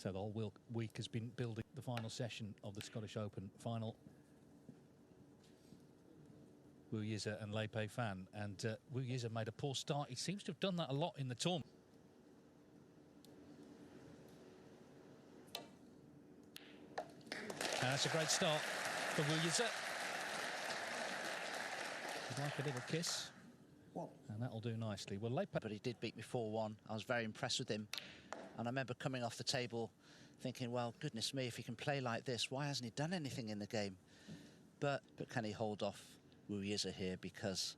So the whole week has been building the final session of the Scottish Open final. Yize and Lei Peifan, and Yize made a poor start. He seems to have done that a lot in the tournament. And that's a great start for Yize. He'd like a little kiss. What? And that'll do nicely. Well, But he did beat me 4-1. I was very impressed with him. And I remember coming off the table thinking, well, goodness me, if he can play like this, why hasn't he done anything in the game? But can he hold off Yize here, because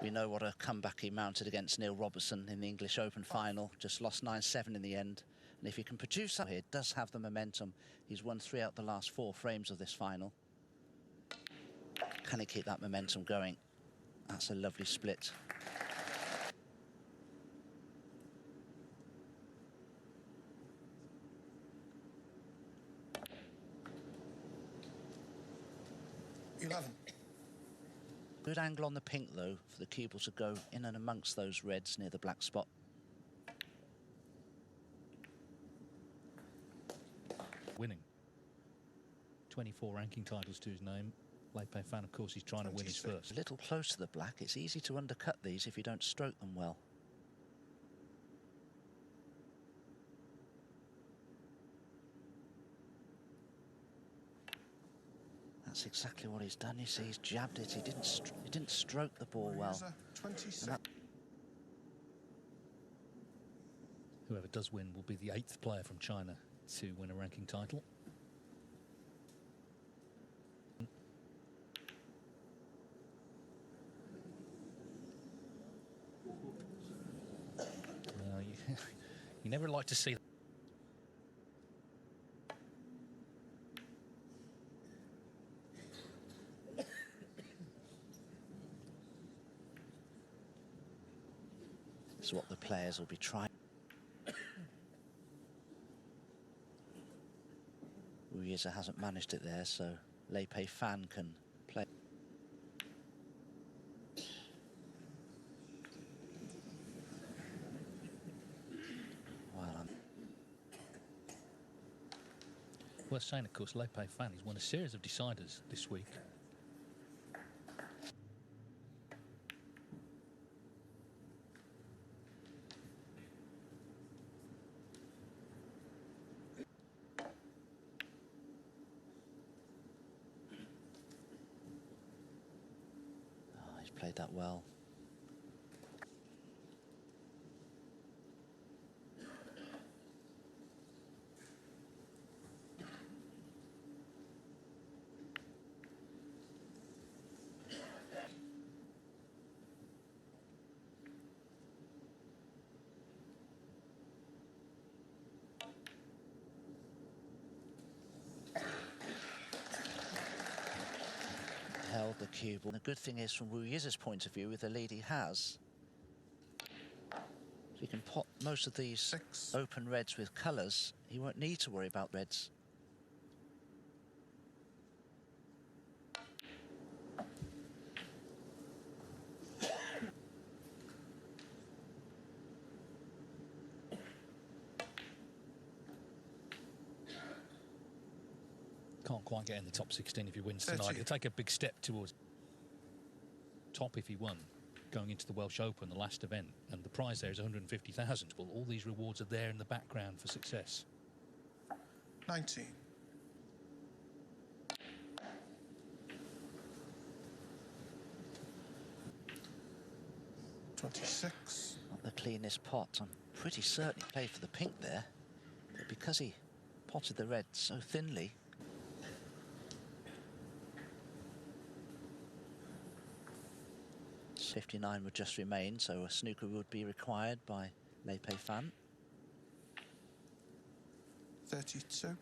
we know what a comeback he mounted against Neil Robertson in the English Open final. Just lost 9-7 in the end. And if he can produce that here, does have the momentum. He's won 3 out of the last 4 frames of this final. Can he keep that momentum going? That's a lovely split. Good angle on the pink, though, for the cue ball to go in and amongst those reds near the black spot. Winning. 24 ranking titles to his name. Lei Peifan, of course, he's trying to win his first. A little close to the black. It's easy to undercut these if you don't stroke them well. That's exactly what he's done. You see, he's jabbed it. He didn't stroke the ball well. 26. Whoever does win will be the 8th player from China to win a ranking title. You never like to see that. It's what the players will be trying. Yize hasn't managed it there, so Lei Peifan can play. Worth saying, of course, Lei Peifan, he's won a series of deciders this week. Oh, he's played that well. Held the cue ball. And the good thing is, from Yize's point of view, with the lead he has, if he can pot most of these open reds with colours, he won't need to worry about reds. Can't quite get in the top 16 if he wins tonight. He'll take a big step towards top if he won, going into the Welsh Open, the last event, and the prize there is 150,000. Well, all these rewards are there in the background for success. 19. Not the cleanest pot. I'm pretty certain he played for the pink there, but because he potted the red so thinly, 59 would just remain, so a snooker would be required by Lei Peifan. 32.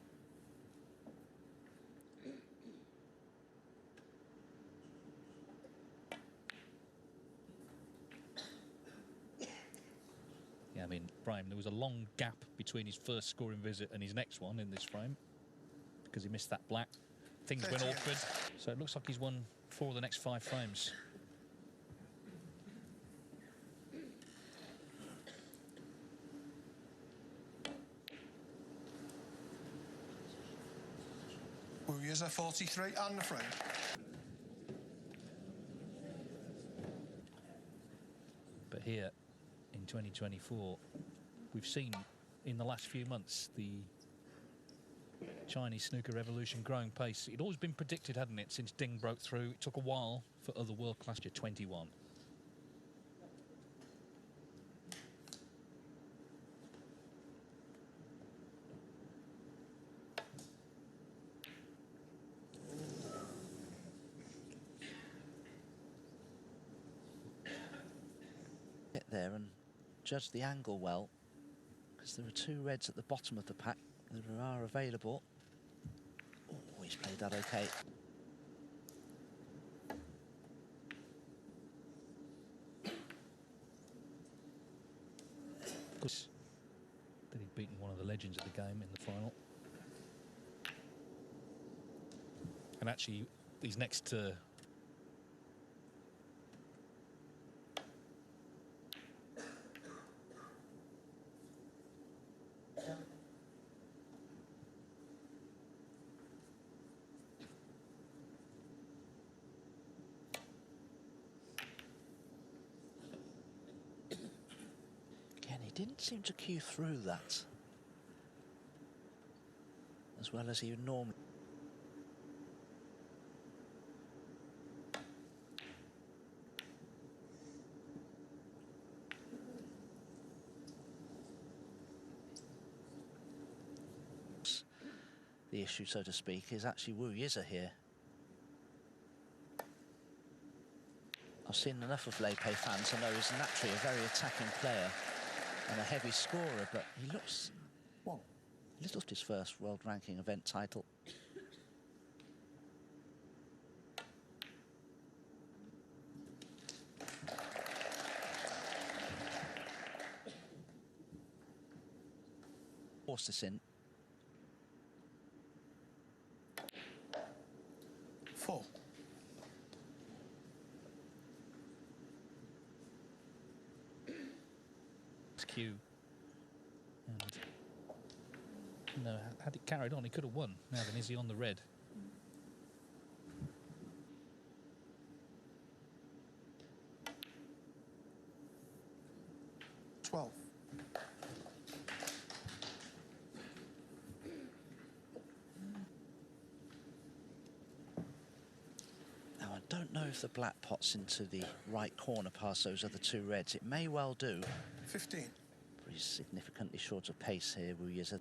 Yeah, I mean, Brian, there was a long gap between his first scoring visit and his next one in this frame because he missed that black. Things went awkward. So it looks like he's won 4 of the next 5 frames. Yize 43 and the frame. But here in 2024, we've seen in the last few months the Chinese snooker revolution growing pace. It'd always been predicted, hadn't it, since Ding broke through. It took a while for other world-class 21. Get there and judge the angle well, because there are two reds at the bottom of the pack that are available. Oh, he's played that okay. That he'd beaten one of the legends of the game in the final. And actually, he's next to didn't seem to cue through that as well as he would normally. The issue, so to speak, is actually Yize here. I've seen enough of Lei Peifan to know he's naturally a very attacking player and a heavy scorer, but he looks little his first world ranking event title. Force this in. 4. Q. And no, had it carried on, he could have won. Now then, is he on the red? $12. Now, I don't know if the black pots into the right corner past those other two reds. It may well do. 15. But he's significantly short of pace here, Yize.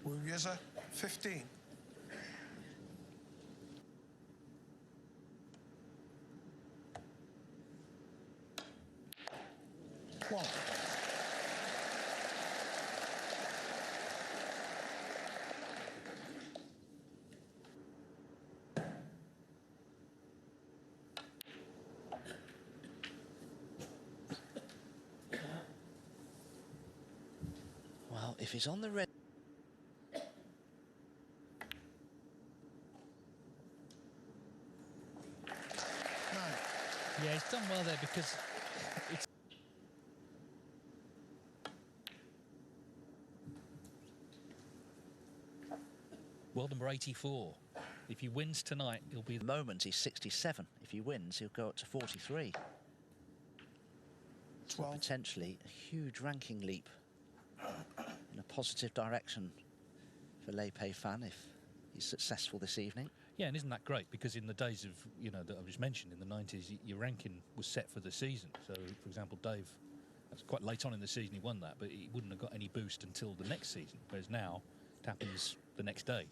Yize 15. One. Well, if he's on the red. Yeah, he's done well there because it's world number 84. If he wins tonight, he'll be The moment he's 67. If he wins, he'll go up to 43. So 12. potentially a huge ranking leap in a positive direction for Lei Peifan if he's successful this evening. Yeah, and isn't that great? Because in the days of, you know, that I just mentioned, in the 90s, your ranking was set for the season. So, for example, Dave, that's quite late on in the season he won that, but he wouldn't have got any boost until the next season. Whereas now, it happens the next day.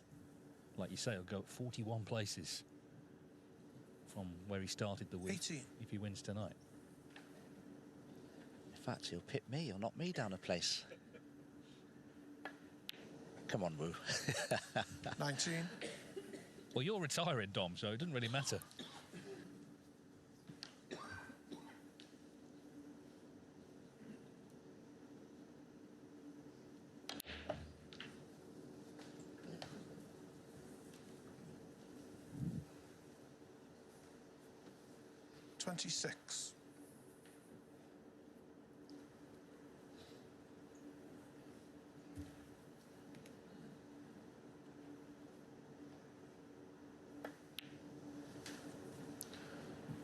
Like you say, he'll go 41 places from where he started the week 18. if he wins tonight. In fact, he'll pit me or knock me down a place. Come on, Wu. 19. Well, you're retiring, Dom, so it doesn't really matter. $26.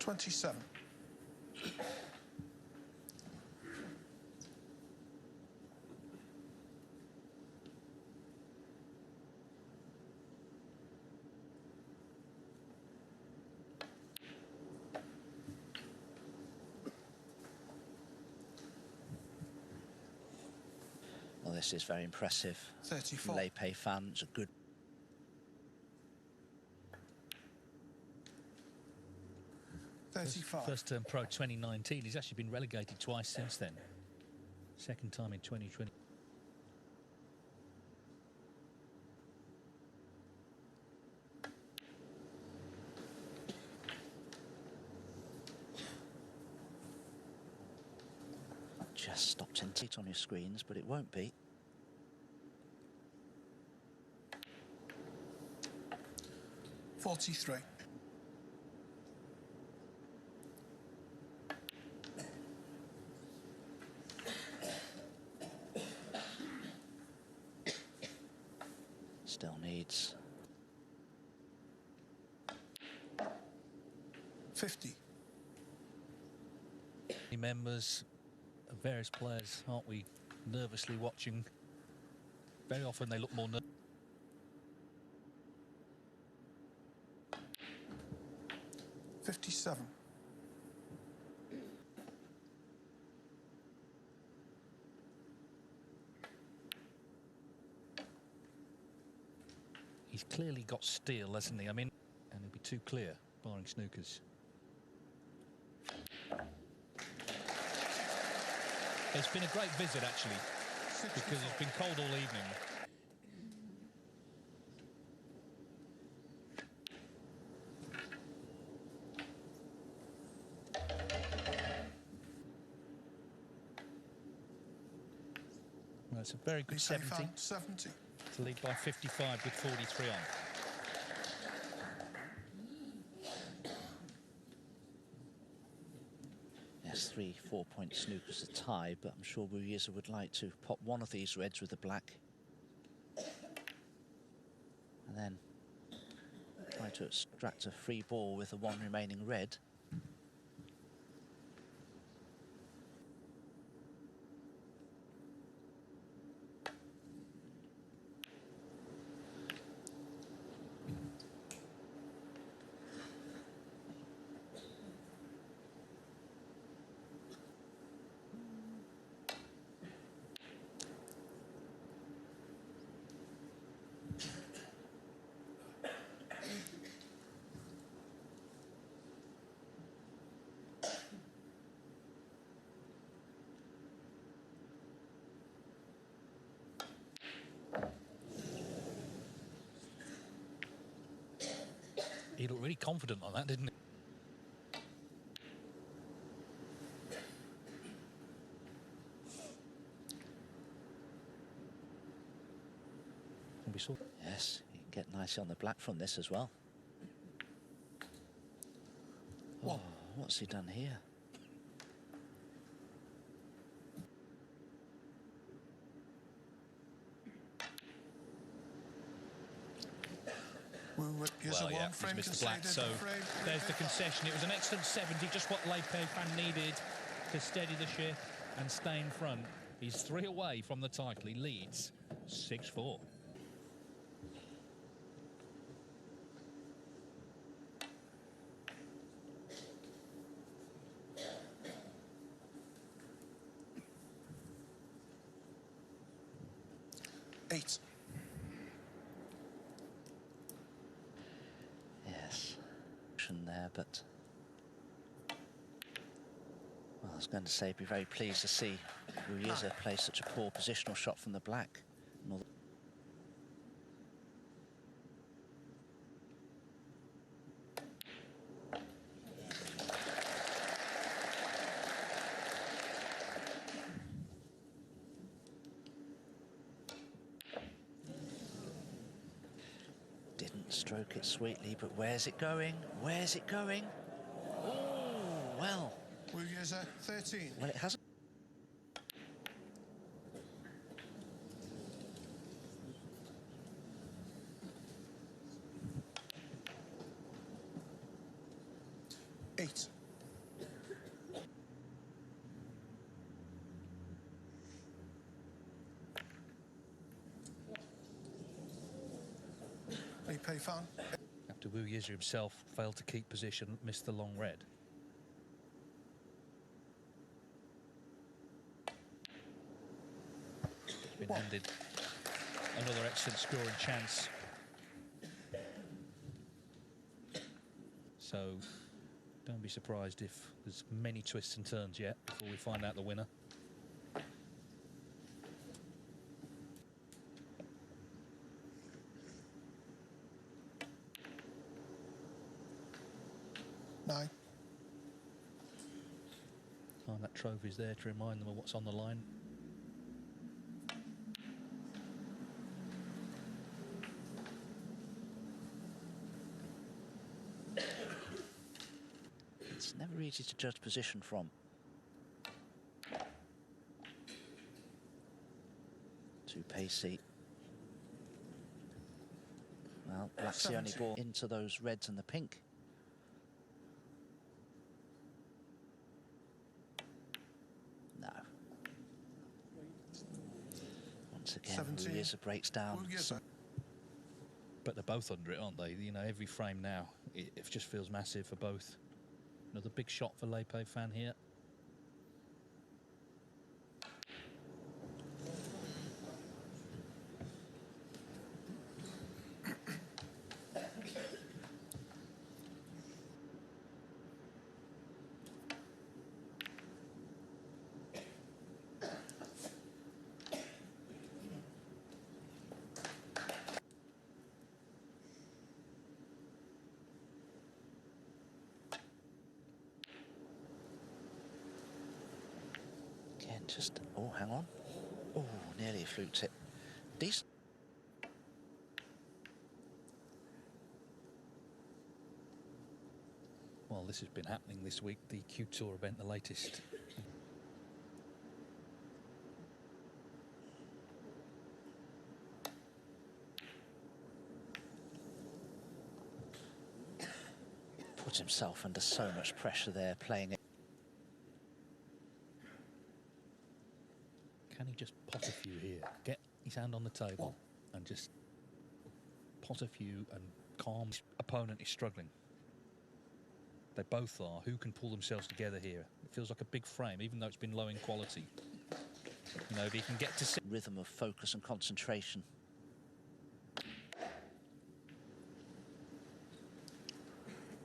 27. Well, this is very impressive. 34. Lei Peifan, it's a good. First term pro 2019. He's actually been relegated twice since then. Second time in 2020. Just stopped in tight on your screens, but it won't be. $43. Still needs 50. Members of various players, aren't we, nervously watching? Very often they look more nervous. $57. He's clearly got steel, hasn't he? I mean, and he'll be too clear, barring snookers. It's been a great visit, actually, because it's been cold all evening. Well, it's a very good 70. 70. To lead by 55 with 43 on. Yes, 3 4-point snookers a tie, but I'm sure Yize would like to pop one of these reds with the black. And then try to extract a free ball with the one remaining red. He looked really confident on that, didn't he? And we saw. Yes, you can get nicely on the black from this as well. One. Oh, what's he done here? Well, yeah, he's missed the black, so there's the concession. It was an excellent 70, just what Lei Peifan needed to steady the ship and stay in front. He's 3 away from the title. He leads 6-4. $8. Yes, there, but well, I was going to say, be very pleased to see Yize play such a poor positional shot from the black. Didn't stroke it sweetly, but where's it going? Where's it going? Oh, well. Yize 13. Well, it hasn't. 8. Lei Peifan. After Yize himself failed to keep position, missed the long red. Been handed another excellent scoring chance. So don't be surprised if there's many twists and turns yet before we find out the winner. Nine. Oh, that trophy's there to remind them of what's on the line. It's never easy to judge position from. Too pacey. Well, black's the only 70. ball into those reds and the pink. No. Once again, 17. Yize breaks down. Yize. But they're both under it, aren't they? You know, every frame now, it just feels massive for both. Another big shot for Lei Peifan here. Just, oh, hang on. Oh, nearly fluked it. Decent. Well, this has been happening this week, the Q Tour event, the latest. Put himself under so much pressure there, playing it. Can he just pot a few here? Get his hand on the table and just pot a few and calm. His opponent is struggling. They both are. Who can pull themselves together here? It feels like a big frame, even though it's been low in quality. You know, if he can get to... Rhythm of focus and concentration.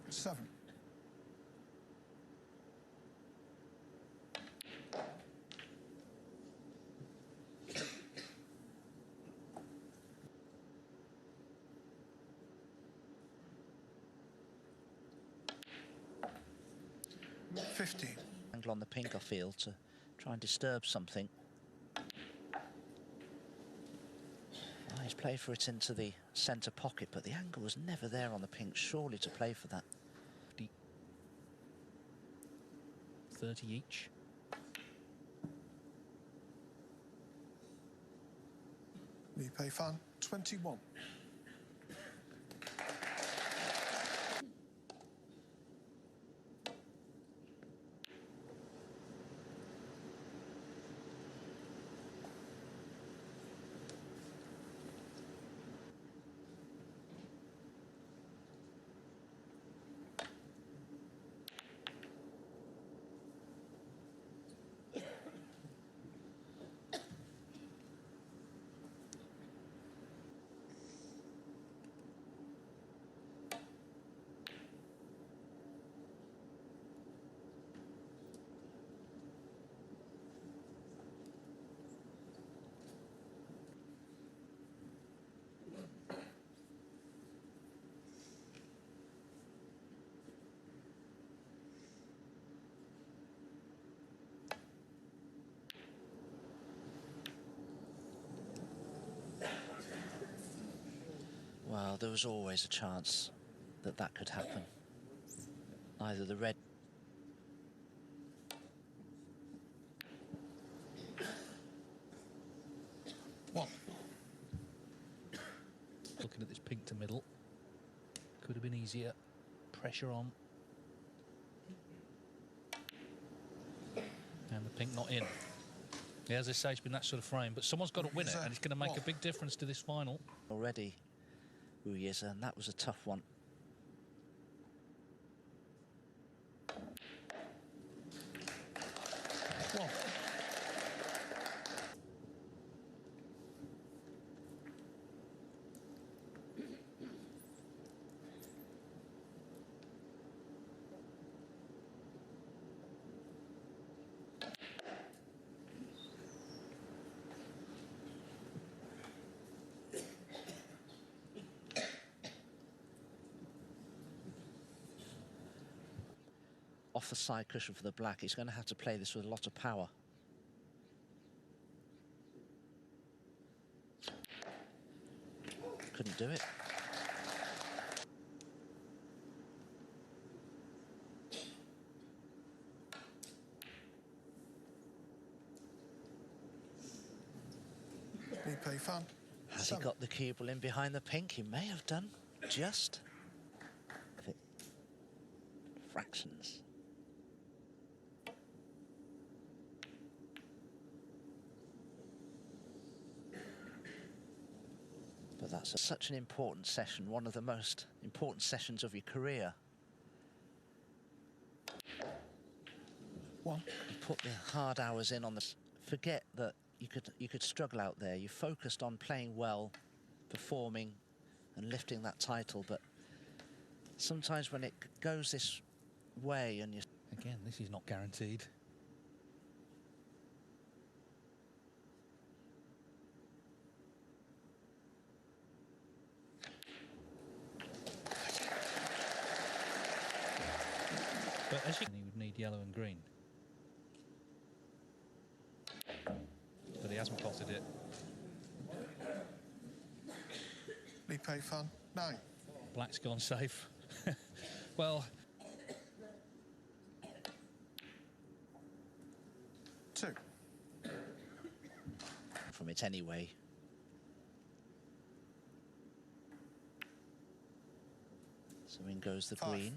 7. Angle on the pink, I feel, to try and disturb something. Oh, he's played for it into the centre pocket, but the angle was never there on the pink, surely to play for that. 30 each. Lei Peifan, 21. Well, there was always a chance that that could happen. Either the red... One. Looking at this pink to middle. Could have been easier. Pressure on. And the pink not in. Yeah, as I say, it's been that sort of frame, but someone's got to win it, and it's going to make a big difference to this final. Already, Yize, and that was a tough one. One. Off the side cushion for the black. He's going to have to play this with a lot of power. Couldn't do it. Lei Peifan. Has he got the cubal in behind the pink? He may have done. Just. Fractions. But that's such an important session, one of the most important sessions of your career. One. You put the hard hours in on this. Forget that you could struggle out there. You focused on playing well, performing, and lifting that title. But sometimes when it goes this way, and you Again, this is not guaranteed. But as he would need yellow and green. But he hasn't potted it. Lei Peifan, 9. Black's gone safe. Well, 2. from it anyway. So in goes the 5. green.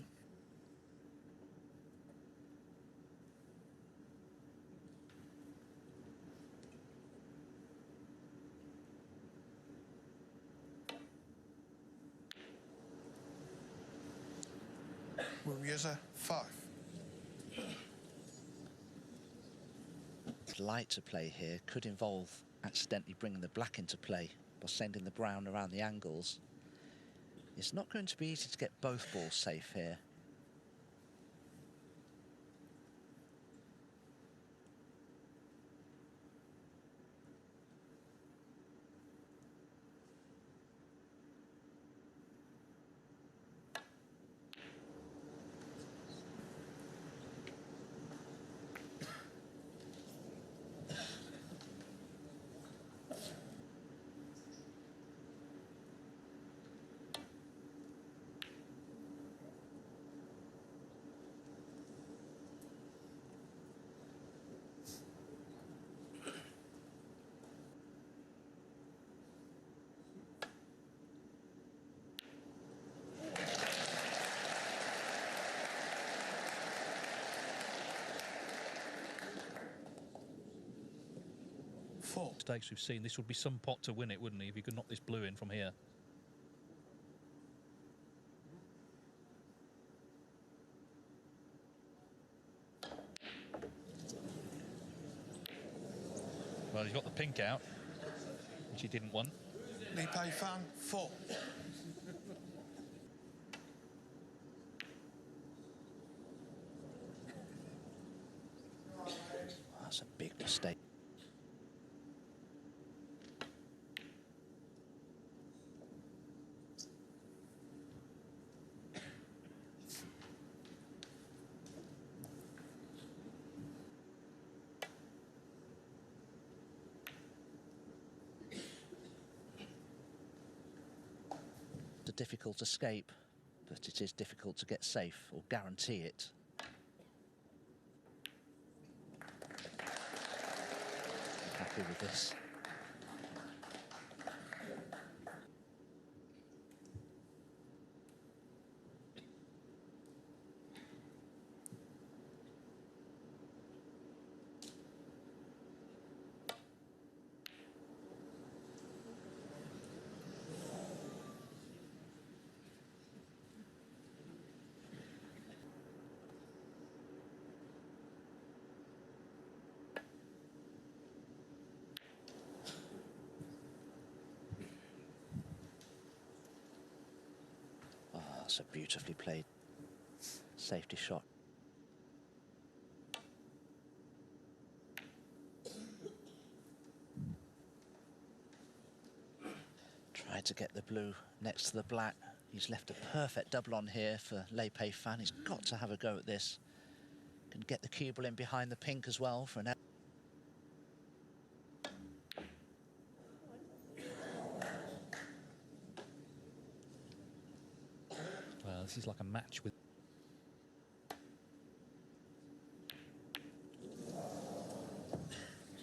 Yize, 5. Light to play here could involve accidentally bringing the black into play by sending the brown around the angles. It's not going to be easy to get both balls safe here. Mistakes we've seen. This would be some pot to win it, wouldn't he, if you could knock this blue in from here. Well, he's got the pink out, which he didn't want. Lei Peifan, 4. That's a big mistake. A difficult escape, but it is difficult to get safe or guarantee it. Happy with this. That's a beautifully played safety shot. Tried to get the blue next to the black. He's left a perfect double on here for Lei Peifan. He's got to have a go at this. Can get the cue ball in behind the pink as well for an... Well, this is like a match with...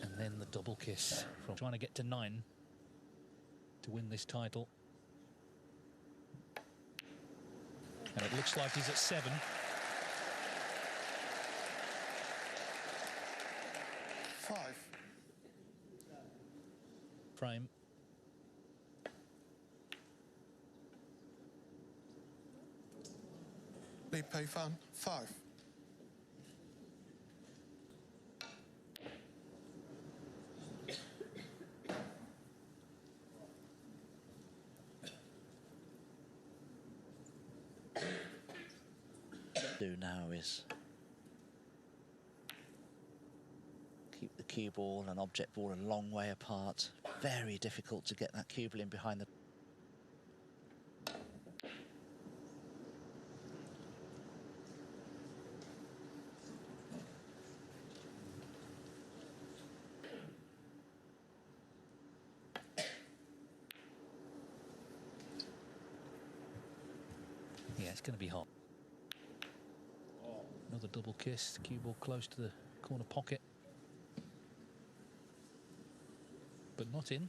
And then the double kiss from trying to get to 9 to win this title. And it looks like he's at 7. Frame. Lei Peifan 5. Do now is keep the cue ball and object ball a long way apart. Very difficult to get that cue ball in behind the... Yeah, it's going to be hot. Another double kiss, cue ball close to the corner pocket. But not in.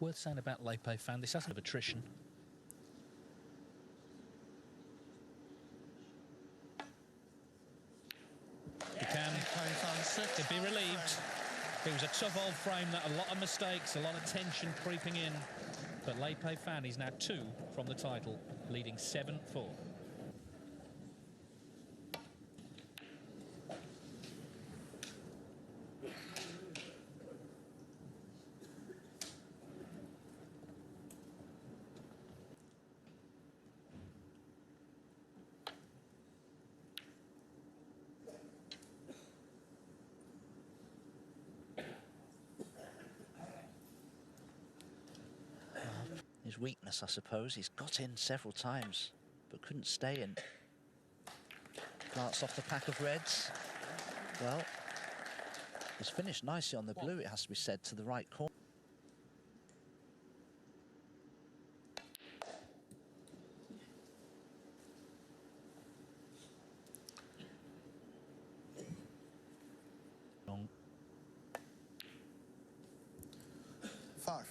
Worth saying about Lei Peifan, this hasn't of attrition. He'd be relieved. It was a tough old frame, that a lot of mistakes, a lot of tension creeping in. But Lei Peifan is now 2 from the title, leading 7-4. His weakness, I suppose. He's got in several times, but couldn't stay in. Glanced off the pack of reds. Well, he's finished nicely on the blue, it has to be said, to the right corner. Long. 5.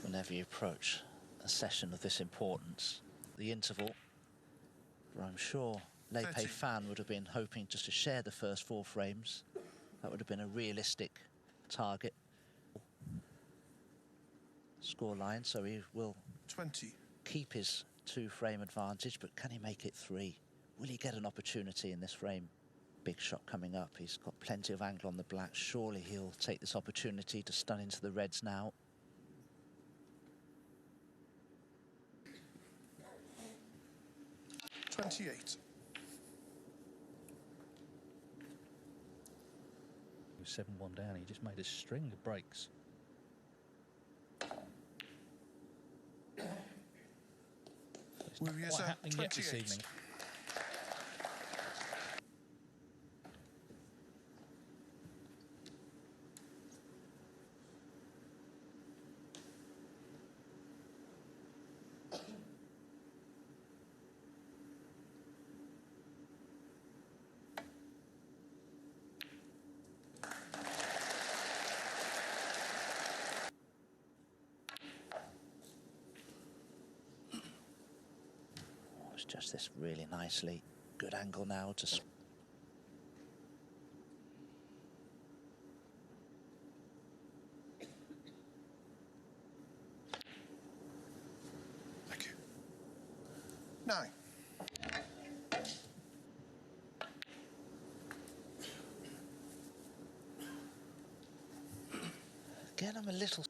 Whenever you approach a session of this importance, the interval, where I'm sure Lei Peifan would have been hoping just to share the first 4 frames. That would have been a realistic target scoreline, so he will 20. keep his 2-frame advantage, but can he make it 3? Will he get an opportunity in this frame? Big shot coming up. He's got plenty of angle on the black. Surely he'll take this opportunity to stun into the reds now. He was 7-1 down, he just made a string of breaks. It's not quite happening yet this evening. Just this really nicely. Good angle now to... 9. Again, I'm a little...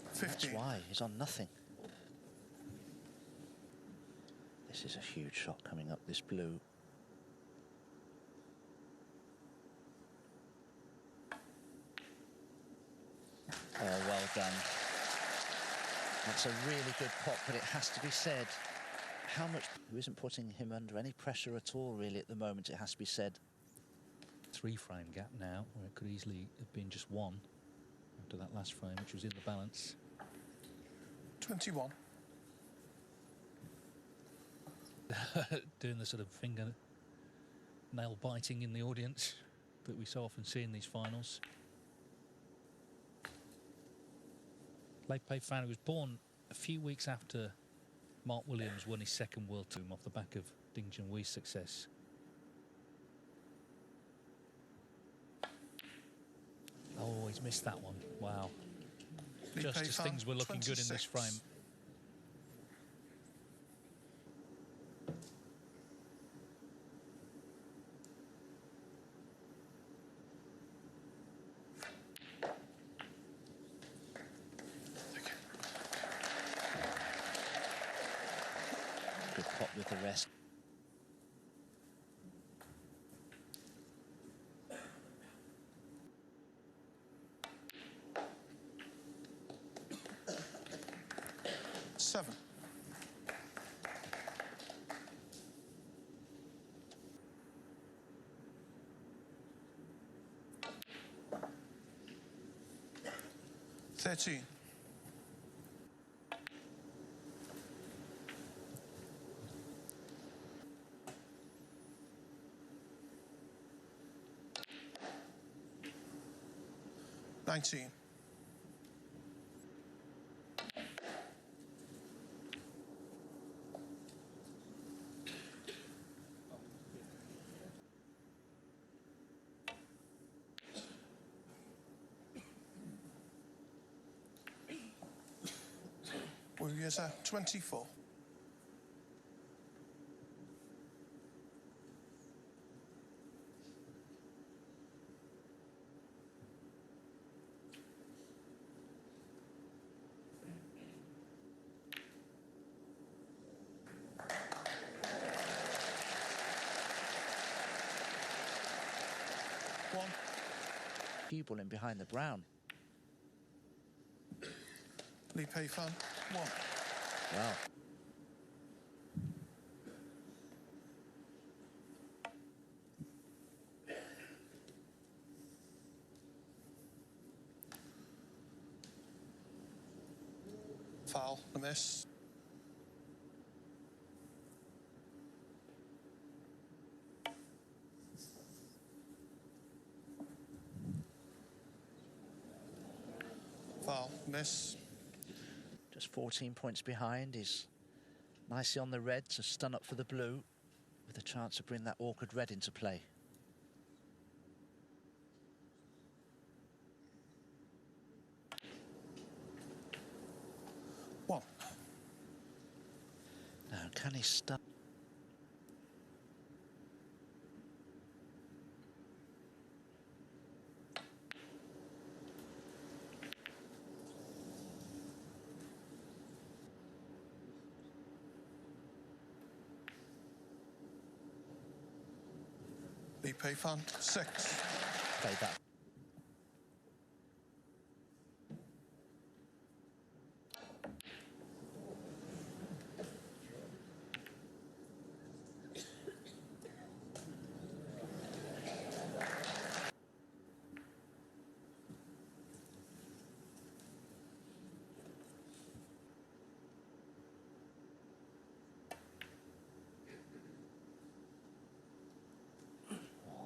That's 15. why, he's on nothing. This is a huge shot coming up this blue. Oh, well done. That's a really good pot, but it has to be said, how much... Who isn't putting him under any pressure at all, really, at the moment, it has to be said. 3-frame gap now, where it could easily have been just one after that last frame, which was in the balance. 21. Doing the sort of finger nail biting in the audience that we so often see in these finals. Lei Peifan, who was born a few weeks after Mark Williams won his second World Tour off the back of Ding Junhui's success. Oh, he's missed that one. Wow. Lei Just as Peifan, things were looking good in 26. this frame. Good pot with the rest. Seven. Thirteen. Nineteen. Yize, 24. One. Cue ball in behind the brown. Lei Peifan, 1. Wow. Foul, a miss. Foul, miss. Just 14 points behind. He's nicely on the red to stun up for the blue with a chance to bring that awkward red into play. One. Now, can he stun? Lei Peifan, 6. Play that.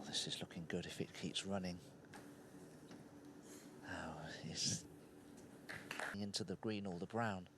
This is looking good if it keeps running. Now he's into the green or the brown.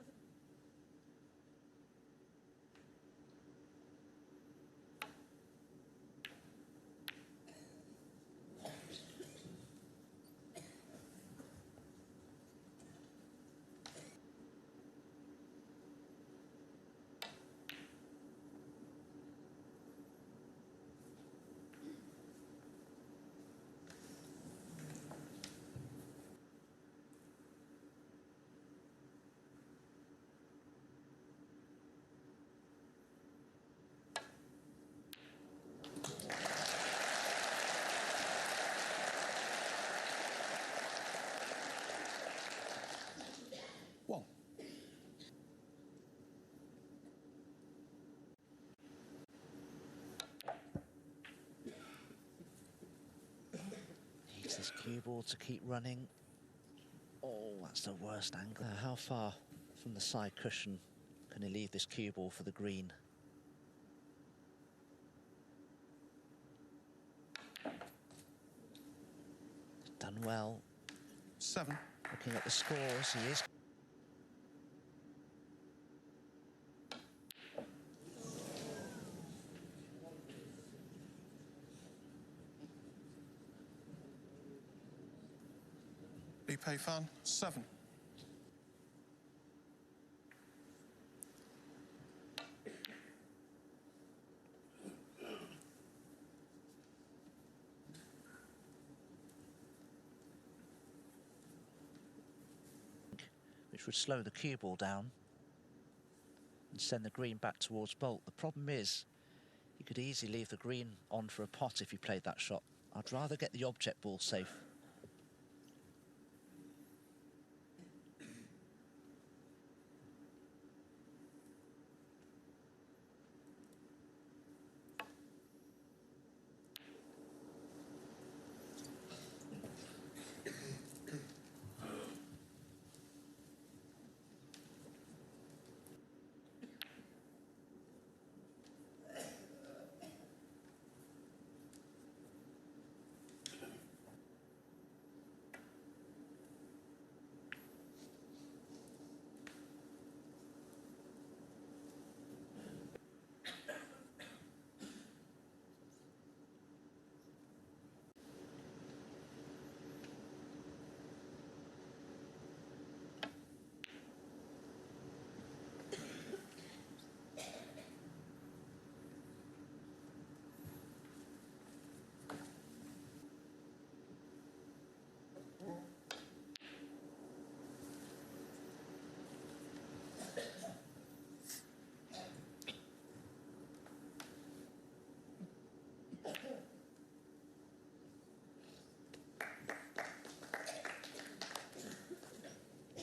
Cue ball to keep running. Oh, that's the worst angle. How far from the side cushion can he leave this cue ball for the green? Done well. 7. Looking at the scores, he is. Lei Peifan, 7. Which would slow the cue ball down and send the green back towards Bolt. The problem is, you could easily leave the green on for a pot if you played that shot. I'd rather get the object ball safe.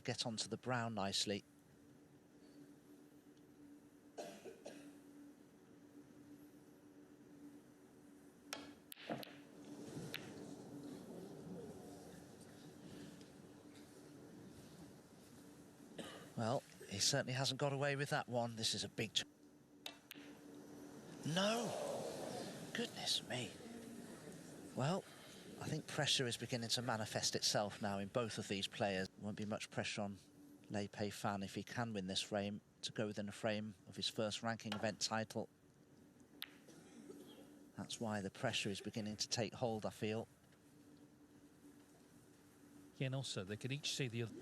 Get onto the brown nicely. Well, he certainly hasn't got away with that one. This is a big... No! Goodness me. Well, I think pressure is beginning to manifest itself now in both of these players. Won't be much pressure on Lei Peifan if he can win this frame, to go within a frame of his first ranking event title. That's why the pressure is beginning to take hold, I feel. Yeah, and also they could each see the other.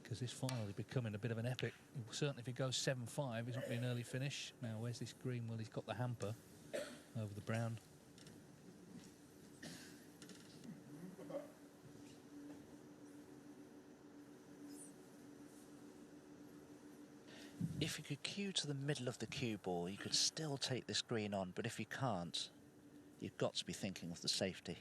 Because this final is becoming a bit of an epic. Certainly if it goes 7-5, it's not be an early finish. Now, where's this green? Well, he's got the hamper over the brown. If you could cue to the middle of the cue ball, you could still take this green on, but if you can't, you've got to be thinking of the safety.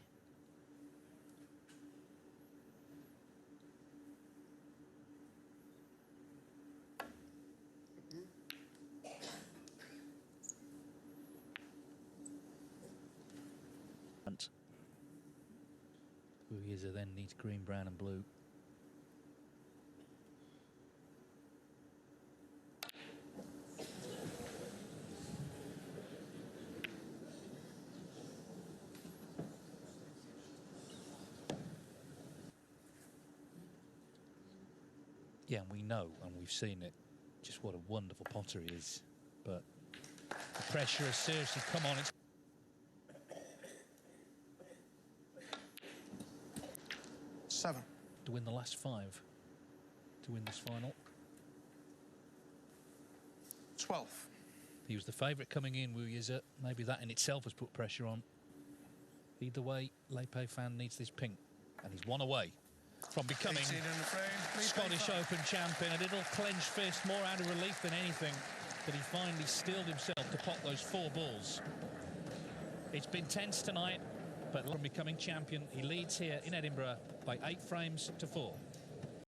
Yize then needs green, brown and blue. Yeah, and we know, and we've seen it, just what a wonderful potter he is. But the pressure has seriously come on. It's 7. to win the last 5 to win this final. 12. He was the favourite coming in, Yize. Maybe that in itself has put pressure on. Either way, Lei Peifan needs this pink, and he's one away from becoming Scottish Open champion. A little clenched fist, more out of relief than anything, that he finally steeled himself to pot those 4 balls. It's been tense tonight, but from becoming champion, he leads here in Edinburgh by 8 frames to 4.